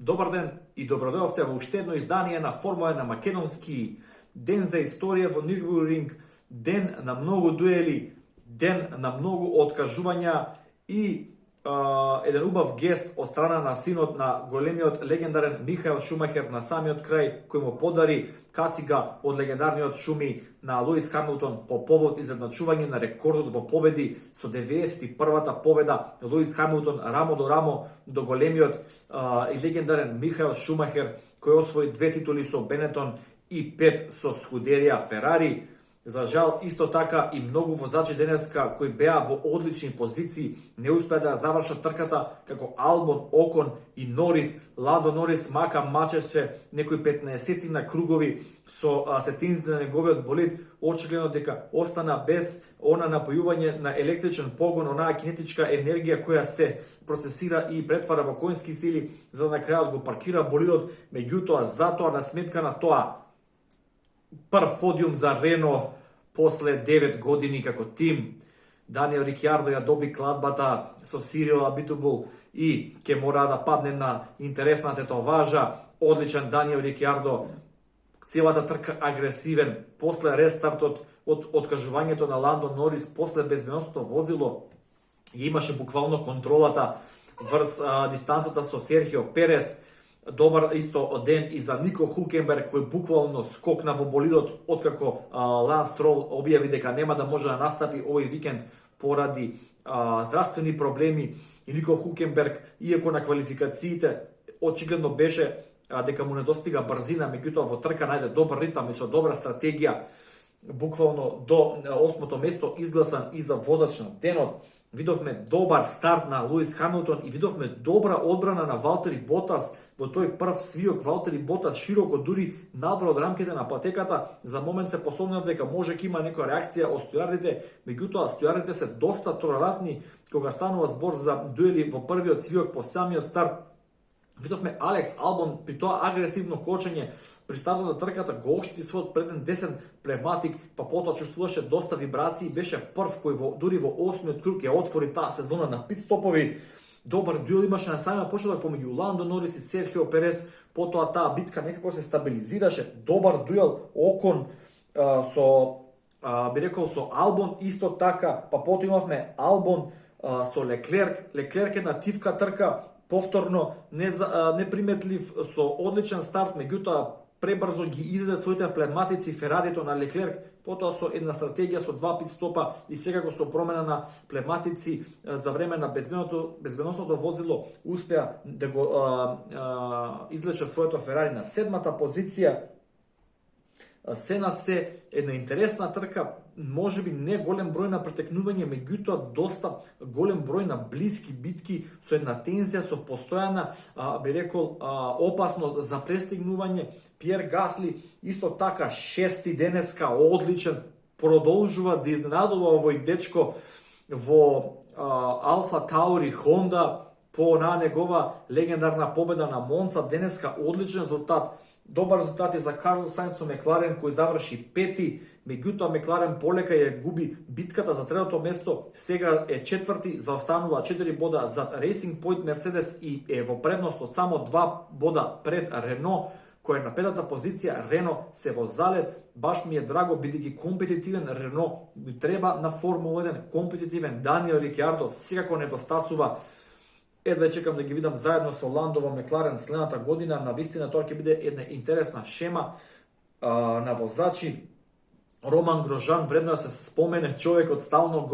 Добар ден и добродојавте во уште едно издание на Формула 1 на македонски. Ден за историја во Нюрбургринг, ден на многу дуели, ден на многу откажувања и еден убав гест од страна на синот на големиот легендарен Михаел Шумахер на самиот крај, кој му подари кацига од легендарниот шуми на Луис Хамилтон по повод изедначување на рекордот во победи со 91-та победа Луис Хамилтон рамо до рамо до големиот и легендарен Михаел Шумахер, кој освои 2 титули со Бенетон и 5 со Скудерија Ферари. За жал, исто така и многу возачи денеска кои беа во одлични позиции не успеа да завршат трката, како Албон, Окон и Норис. Ландо Норис мака мачеше некои 15 на кругови со сетинзите на неговиот болид, очигледно дека остана без она напојување на електричен погон, онаа кинетичка енергија која се процесира и претвара во коњски сили, за да на крајот го паркира болидот. Меѓутоа, затоа на сметка на тоа, прв подиум за Рено после 9 години како тим. Даниел Рикјардо ја доби кладбата со Сирил Абитубул и ќе мора да падне на интересна тетоважа. Одличен Даниел Рикјардо, целата трка агресивен, после рестартот од откажувањето на Ландо Норис, после безбедносното возило, имаше буквално контролата врз дистанцата со Серхио Перес. Добар исто ден и за Нико Хулкенберг, кој буквално скокна во болидот откако Ланс Строл објави дека нема да може да настапи овој викенд поради здравствени проблеми. И Нико Хулкенберг, иако на квалификациите очигледно беше дека му недостига брзина, меѓутоа во трка најде добар ритам и со добра стратегија, буквално до 8-то место изгласан и за водач на денот. Видовме добар старт на Луис Хамилтон и видовме добра одбрана на Валтери Ботас во тој прв свиок. Валтери Ботас широко, дури надвор од рамките на патеката. За момент се посомнев дека може ќе има некоја реакција од стојардите, меѓутоа стојардите се доста толерантни кога станува збор за дуели во првиот свиок по самиот старт. Видовме Алекс Албон при тоа агресивно кочење при стартот на трката го оштити својот преден десен пневматик, па потоа чувствуваше доста вибрации, беше прв кој дури во 8-миот круг ја отвори таа сезона на пит стопови. Добар дуел имаше на самиот почеток помеѓу Ландо Норис и Серхио Перес, потоа таа битка некако се стабилизираше. Добар дуел Окон би рекол со Албон исто така, па потоа имавме Албон со Леклерк. Леклерк една тивка трка, повторно неприметлив со одличен старт, меѓутоа пребрзо ги изеде своите пневматици Ферарито на Леклерк, потоа со една стратегија со 2 пит стопа и секако со промена на пневматици за време на безбедносното возило успеа да го излече своето Ферари на 7-та позиција. Сена се една интересна трка, можеби не голем број на претекнување, меѓутоа доста голем број на блиски битки со една тензија, со постојана, би рекол, опасност за престигнување. Пиер Гасли исто така шести денеска, одличен, продолжува да изненадува овој дечко во Алфа Таури Хонда по негова легендарна победа на Монца. Денеска одличен резултат. Добар резултат е за Карлос Сајнц со Мекларен, кој заврши пети, меѓутоа Мекларен полека ја губи битката за третото место, сега е четврти, заостанува 4 бода зад Racing Point Мерцедес и е во предност од само 2 бода пред Рено, кој е на 5-та позиција. Рено се во залет, баш ми е драго, бидејќи компетитивен Рено ми треба на Формула 1, компетитивен Даниел Рикјардо секако недостасува. Едва чекам да ги видам заедно со Ландо во Мекларен следната година. Навистина тоа ќе биде една интересна шема на возачи. Роман Грожан, вредно да се спомене, човекот стално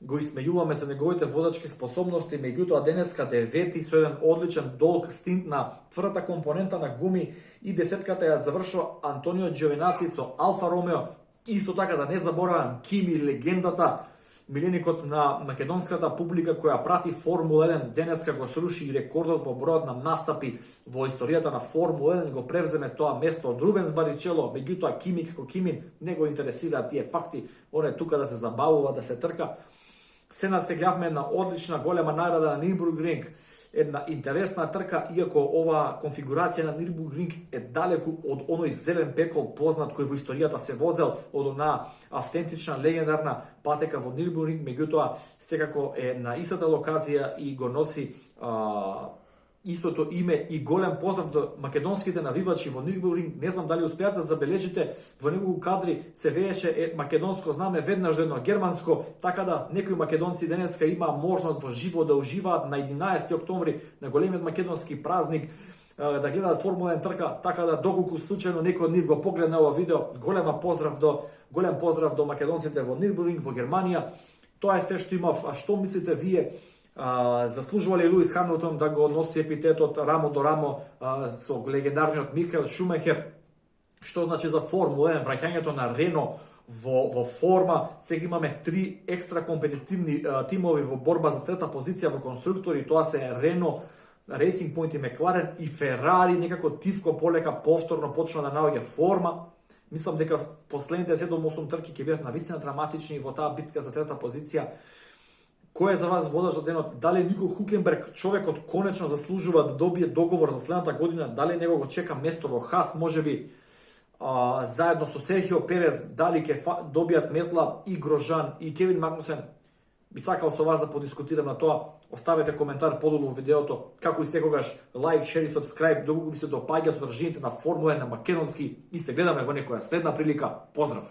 го исмејуваме за неговите водачки способности, меѓутоа денеска 9-ти со еден одличен долг стинт на тврдата компонента на гуми и десетката ја завршува Антонио Джовинаци со Алфа Ромео. Исто така да не заборавам Кими, легендата, миленикот на македонската публика која прати Формула 1, денеска го сруши и рекордот по бројот на настапи во историјата на Формула 1, го превземе тоа место од Рубенс Баричело, меѓутоа Кими како Кимин не го интересира тие факти, он е тука да се забавува, да се трка. Сена се гледавме една одлична голема награда на Нюрбургринг, една интересна трка, иако ова конфигурација на Нюрбургринг е далеку од оној зелен пекол познат кој во историјата се возел, од онаа автентична легендарна патека во Нюрбургринг, меѓутоа секако е на истата локација и го носи истото име и голем поздрав до македонските навивачи во Нирбургринг. Не знам дали успеате да забележите, во неколку кадри се вееше македонско знаме, веднаш едно германско, така да некои македонци денеска има можност во живо да уживаат на 11 октомври на големиот македонски празник, да гледаат Формула 1 трка, така да доколку случајно некој од нив го погледна ова видео, голем поздрав до македонците во Нирбургринг, во Германија. Тоа е се што имав. А што мислите вие? Заслужува ли Луис Хамилтон да го носи епитетот рамо до рамо со легендарниот Михаел Шумахер? Што значи за Формула 1, враќањето на Рено во форма? Сега имаме 3 екстра компетитивни тимови во борба за трета позиција во конструктори, тоа се Рено, Racing Point и Макларен, и Ферари некако тивко полека повторно почна да наоѓа форма. Мислам дека последните 7-8 трки ќе бидат навистина драматични во таа битка за трета позиција. Кој е за вас водач за денот? Дали Нико Хукенберг, човекот, конечно заслужува да добие договор за следната година? Дали него го чека место во Хас, можеби заедно со Серхио Перес? Дали ќе добијат метла и Грожан и Кевин Магнусен? Би сакал со вас да подискутирам на тоа. Оставете коментар подолу во видеото. Како и секогаш, лайк, шер и сабскрајб, доколку ви се допаѓа содржините на Формула 1 на македонски, и се гледаме во некоја следна прилика. Поздрав!